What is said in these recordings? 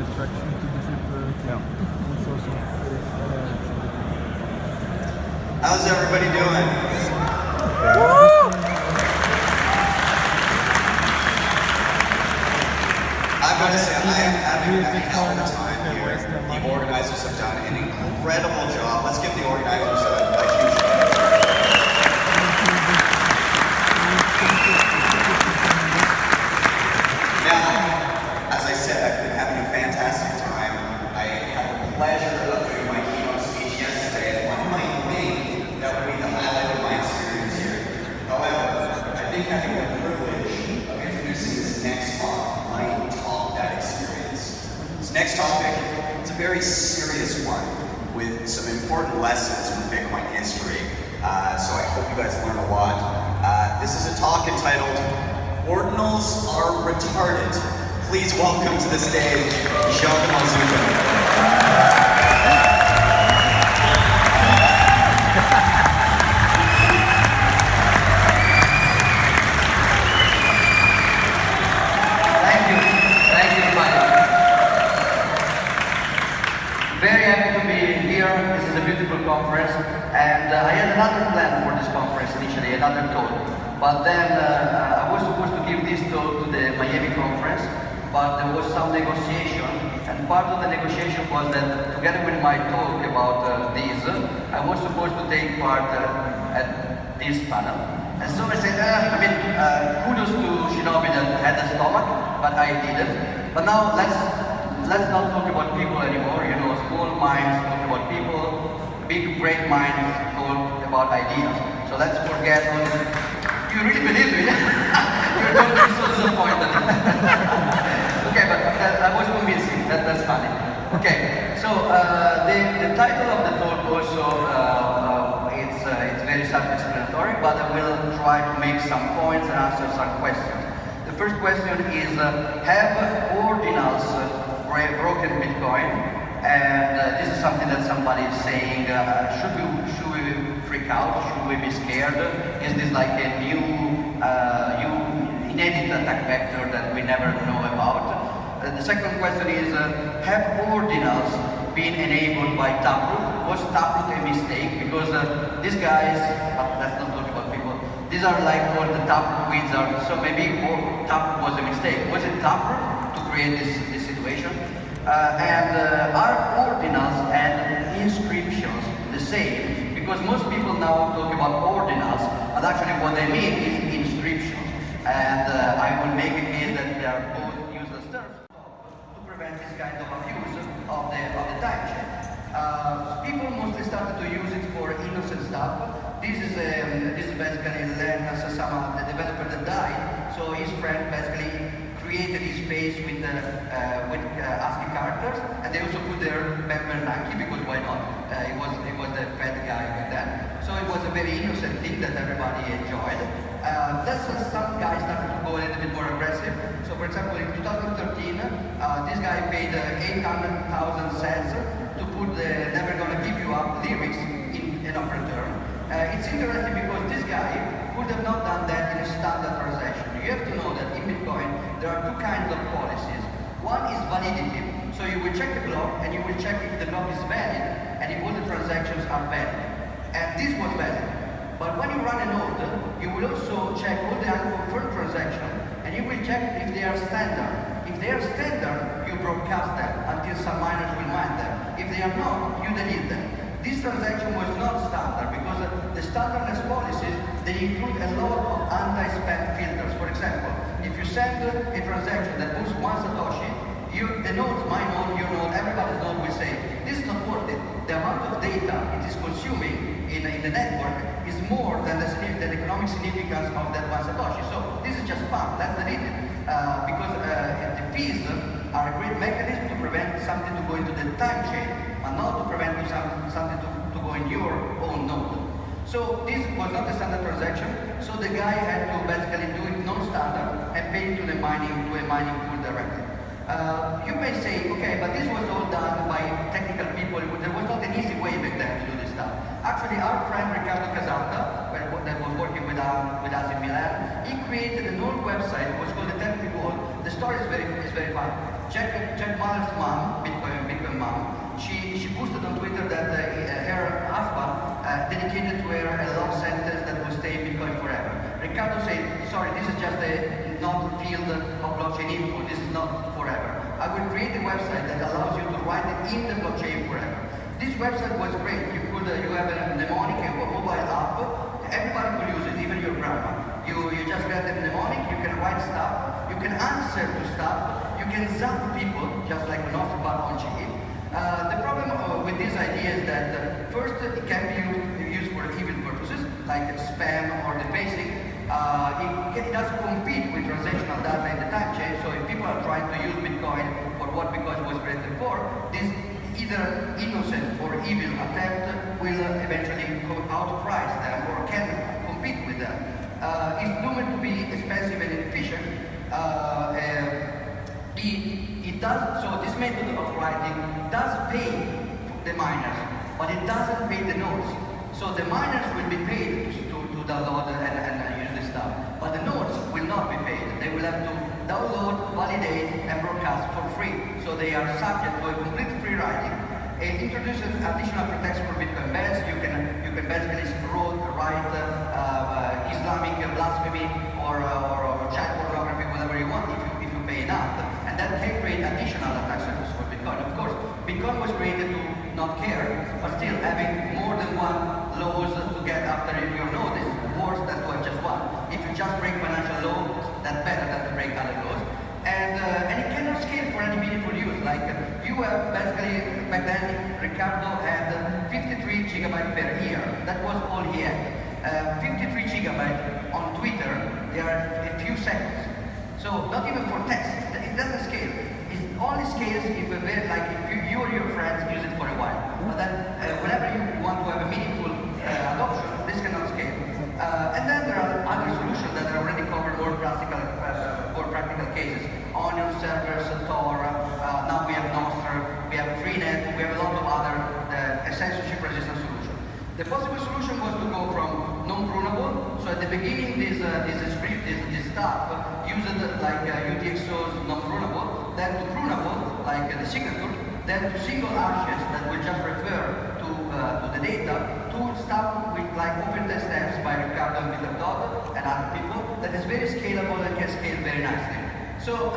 attraction to different sources of How's everybody doing? I'm going to say I am having a hell of a time here. The organizers have done an incredible job. Let's give the organizers a huge hand. Now, as I said, I've been having a fantastic time. I had the pleasure of doing my keynote speech yesterday, and one might think that would be the highlight of my experience here. However, I think having the privilege of introducing this next talk might top that experience. This next topic, it's a very serious one with some important lessons from Bitcoin history. So I hope you guys learn a lot. This is a talk entitled Ordinals Are Retarded. Please welcome to the stage, Giacomo Zucco. Thank you, Mike. Very happy to be here. This is a beautiful conference, and I had another plan for this conference initially, another talk. But then I was supposed to give this talk to the Miami conference, but there was some negotiation, and part of the negotiation was that together with my talk about this, I was supposed to take part at this panel. And so I said, kudos to Shinobi that had the stomach, but I didn't. But now let's not talk about people anymore. You know, small minds talk about people, big great minds talk about ideas. So let's forget all this. You really believe it? You're going to be so disappointed. Okay, but I was convincing. That's funny. Okay, so the title of the talk also it's very self-explanatory, but I will try to make some points and answer some questions. The first question is: have ordinals broken Bitcoin? And this is something that somebody is saying. Should we freak out? Should we be scared? Is this like a new inedit attack vector that we never know about? The second question is, have ordinals been enabled by Taproot? Was Taproot a mistake? Because these guys, let's not talk about people, these are like all the Taproot wizards, so maybe Taproot was a mistake. Was it Taproot to create this situation? And are ordinals and inscriptions the same? Because most people now talk about ordinals, but actually what they mean is inscriptions. And I will make a case that they are both useless terms to prevent this kind of abuse of the time chain. People mostly started to use it for innocent stuff. This is basically Len Sasama, the developer that died. So his friend basically created his face with ASCII characters, and they also put their member Nike, because why not? He was the fat guy back then. So it was a very innocent thing that everybody enjoyed. That's when some guys started to go a little bit more aggressive. So for example, in 2013, this guy paid 800,000 cents to put the "Never Gonna Give You Up" lyrics in an return. It's interesting because this guy could have not done that in a standard transaction. You have to know that in Bitcoin, there are two kinds of policies. One is validity. So you will check the block, and you will check if the block is valid, and if all the transactions are valid. And this was valid. But when you run a node, you will also check all the unconfirmed transactions, and you will check if they are standard. If they are standard, you broadcast them until some miners will mine them. If they are not, you delete them. This transaction was not standard because the standardless policies, they include a lot of anti-spam filters. For example, if you send a transaction that moves 1 Satoshi, the nodes, my node, your node, everybody's node will say, this is not worth it. The amount of data it is consuming in the network is more than the economic significance of that 1 Satoshi. So this is just spam, let's delete it. Because the fees are a great mechanism to prevent something to go into the time chain, and not to prevent something to go in your own node. So this was not a standard transaction, so the guy had to basically do it non-standard and pay to a mining pool directly. You may say, okay, but this was all done by technical people. There was not an easy way back then to do this stuff. Actually, our friend Riccardo Casata, that was working with us in Milan, he created an old website. It was called the Eternity Wall. The story is very very fun. Jack Mallers' mom, Bitcoin mom, she posted on Twitter that her husband dedicated to her a long sentence that will stay in Bitcoin forever. Ricardo said, sorry, this is just a not field of blockchain info, this is not forever. I will create a website that allows you to write it in the blockchain forever. This website was great. You have a mnemonic, a mobile app, everybody could use it, even your grandma. You just get a mnemonic, you can write stuff, you can answer to stuff, you can zap people, just like an autobot on GE. The problem with this idea is that first, it can be used for evil purposes, like spam or defacing. It does compete with transactional data in the time chain, so if people are trying to use Bitcoin for what Bitcoin was created for, this either innocent or evil attempt will eventually outprice them or can compete with them. It's doomed to be expensive and inefficient. It does, so this method of writing does pay the miners, but it doesn't pay the nodes. So the miners will be paid to download and use this stuff, but the nodes will not be paid. They will have to download, validate, and broadcast for free. So they are subject to a complete free riding. It introduces additional protection for Bitcoin bands. You can basically write Islamic blasphemy or child pornography, whatever you want, if you pay enough. And that can create additional attack surfaces for Bitcoin. Of course, Bitcoin was created to not care, but still having more than one laws to get after your node is worse than to have just one. If you just break financial laws, that's better than to break other laws. And it cannot scale for any meaningful use. Like you have basically, back then, Ricardo had 53 gigabytes per year. That was all he had. 53 gigabytes on Twitter, they are a few seconds. So not even for text, it doesn't scale. It only scales if you or your friends use it for a while. But then whenever you want to have a meaningful adoption, this cannot scale. And then there are other solutions that are already covered more practical cases. Onion servers, Tor, now we have Nostr, we have Freenet, we have a lot of other censorship resistant solutions. The possible solution was to go from non-prunable. So at the beginning, this stuff used like UTXO's non-prunable, then to prunable, like the signature, then to single hashes that will just refer to the data, to stuff with like open test steps by Ricardo and Peter Todd and other people that is very scalable and can scale very nicely. So,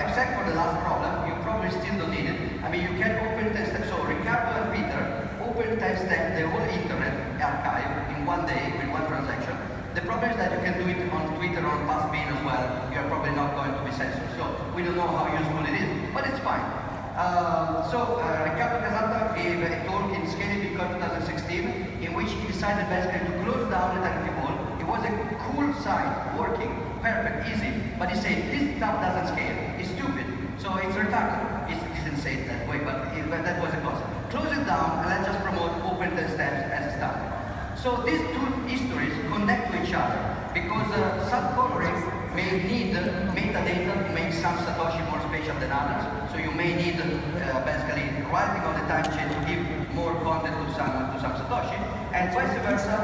except for the last problem, you probably still don't need it. I mean, you can open test. So, Ricardo and Peter open test the whole internet archive in one day with one transaction. The problem is that you can do it on Twitter or on Pastbean as well. You are probably not going to be censored. So, we don't know how useful it is, but it's fine. Ricardo Casata gave a talk in Scalability 2016 in which he decided basically to close down the technical hall. It was a cool site, working, perfect, easy, but he said, this stuff doesn't scale, it's stupid, so it's retarded. He didn't say it that way, but that was the concept. Close it down and let's just promote open test steps as a standard. So these two histories connect to each other because subcoloring may need metadata to make some Satoshi more special than others. So you may need basically writing on the time chain to give more content to some Satoshi, and vice versa.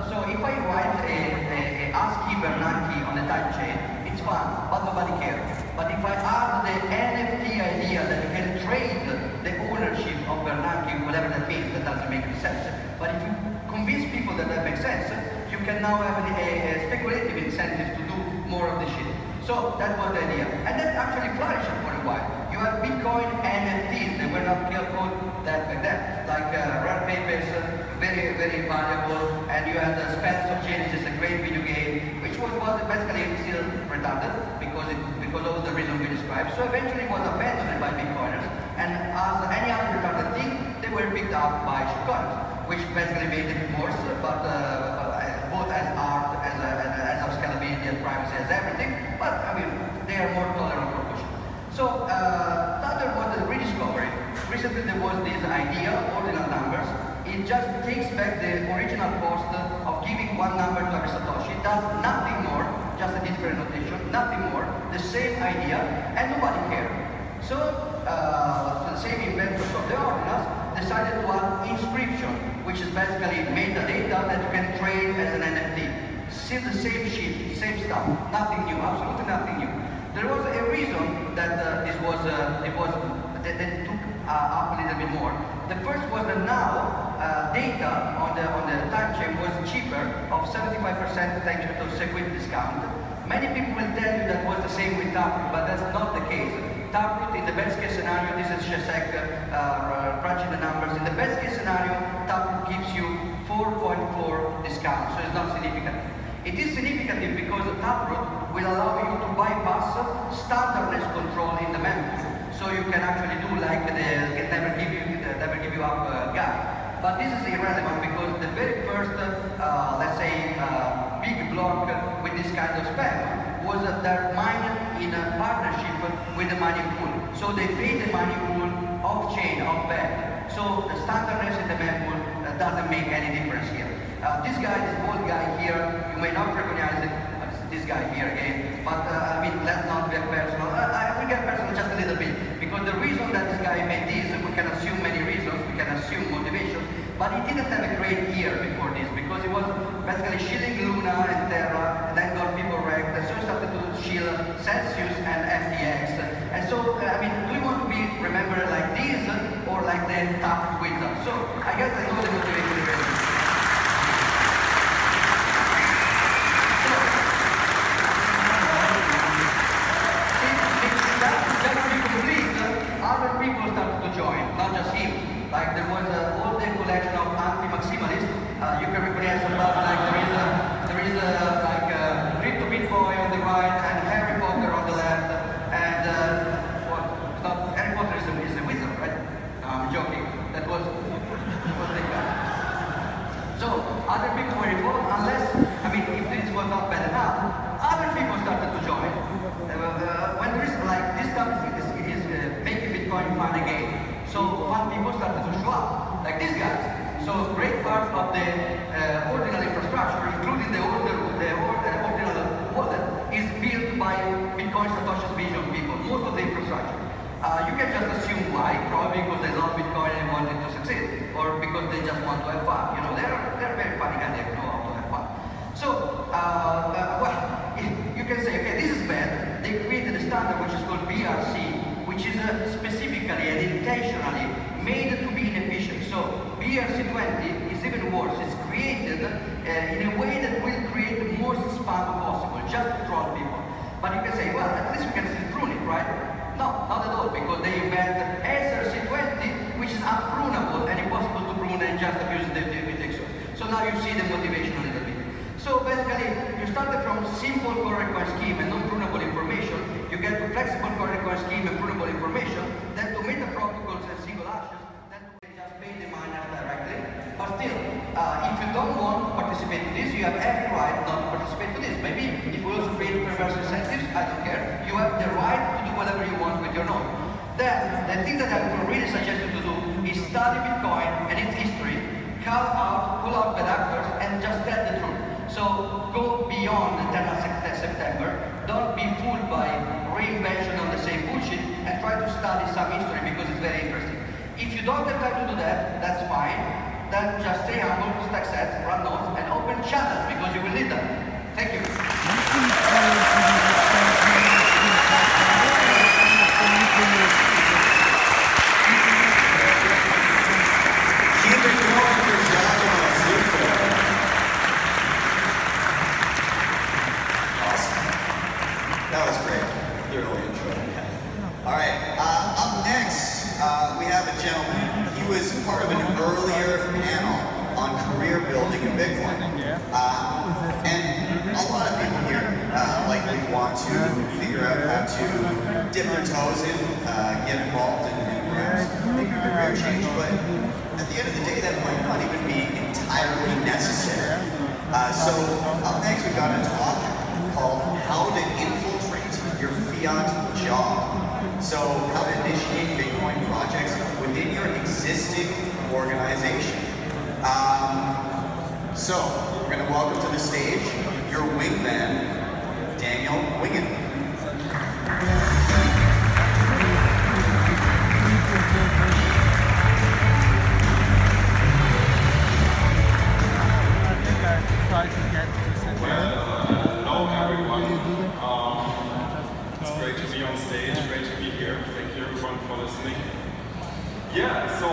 So if I write a ASCII Bernanke on the time chain, it's fun, but nobody cares. But if I add the NFT idea that you can trade the ownership of Bernanke, whatever that means, that doesn't make any sense. But if you convince people that that makes sense, you can now have a speculative incentive to do more of the shit. So that was the idea. And that actually flourished for a while. You have Bitcoin NFTs, they were not code that back then. Like Rare Papers, very, very valuable. And you had Spells of Genesis, a great video game, which was basically still retarded because of the reason we described. So eventually it was abandoned by Bitcoiners. And as any other retarded thing, they were picked up by shitcoiners, which basically made it worse, but both as art, as of scalability, as privacy, as everything. But I mean, they are more tolerant for push. So the other was the rediscovery. Recently there was this idea, ordinal numbers. It just takes back the original cost of giving one number to every Satoshi. It does nothing more, just a different notation, nothing more, the same idea, and nobody cared. So the same inventors of the ordinals decided to add inscription, which is basically metadata that you can trade as an NFT. Still the same shit, same stuff, nothing new, absolutely nothing new. There was a reason that this was that took up a little bit more. The first was that now data on the time chain was cheaper of 75% thanks to security discount. Many people will tell you that was the same with Taproot, but that's not the case. Taproot, in the best case scenario, this is ckeck crunching the numbers. In the best case scenario, Taproot gives you 4.4 discount, so it's not significant. It is significant because Taproot will allow you to bypass standardness control in the mempool. So you can actually do like the never give you up guy. But this is irrelevant because the very first, let's say, big block with this kind of spam was that they're mined in a partnership with the mining pool. So they pay the mining pool off-chain, off-bed. So the standardness in the mempool doesn't make any difference here. This guy, this bald guy here, you may not recognize it. This guy here again, but I mean, let's not get personal. I will get personal just a little bit because the reason that this guy made this, we can assume many reasons, we can assume motivations, but he didn't have a great year before this because he was basically shilling Luna and Terra, and then got people wrecked, and so he started to shill Celsius and FTX. And so, I mean, do we want to be remembered like this or like the top wizard? So, I guess I know the motivation already. Other people started to join, not just him. Like there was a whole day collection of anti-maximalists. You can recognize about like there is like Crypto Bitcoin on the right and Harry Potter on the left. And it's not Harry Potter is a wizard, right? No, I'm joking. That was the guy. So other people were involved. Unless if this was not bad enough, other people started to join. When there is like this stuff is making Bitcoin fun again. So fun people started to show up, like these guys. So great part of the Ordinal infrastructure, including the Ordinal wallet, is built by Bitcoin Satoshi's vision people, most of the infrastructure. You can just assume why, probably because they love Bitcoin and want it to succeed, or because they just want to have fun. You know, they're very funny and they know how to have fun. So, you can say, okay, this is bad. They created a standard which is called BRC, which is specifically and intentionally made to be inefficient. So BRC20 is even worse. It's created in a way that will create the most spam possible, just to troll people. But you can say, well, at least we can still prune it, right? No, not at all, because they invented SRC20, which is unprunable and impossible to prune and just abuse the exos. So now you see the motivation a little bit. So basically, you started from simple core record scheme and non-prunable information, you get to flexible core record scheme and prunable information, then to meta protocols and single hashes, then to just pay the miners directly. But still, if you don't want to participate in this, you have every right not to participate in this. Maybe if we also create perverse incentives, I don't care. You have the right to do whatever you want with your node. Then, the thing that I would really suggest you to do is study Bitcoin and its history, pull out bad actors, and just tell the truth. So go beyond the 10th of September, don't be fooled by reinvention of the same bullshit, and try to study some history because it's very interesting. If you don't have time to do that, that's fine. Then just stay humble, stack sets, run nodes, and open channels because you will need them. Thank you. Keep it going for Giacomo Zucco. That was great. Thoroughly enjoyed that. All right. Up next, we have a gentleman. He was part of an earlier panel on career building in Bitcoin. And a lot of people here likely want to figure out how to dip their toes in, get involved in perhaps make a career change. But at the end of the day, that might not even be entirely necessary. So up next, we got a talk called How to Infiltrate Your Fiat Job. So how to initiate Bitcoin projects within your existing organization. So we're going to welcome to the stage your wingman, Daniel Wigan. I think I tried to get to sit down. Hello everyone. great to be on stage, great to be here. Thank you everyone for listening. Yeah, so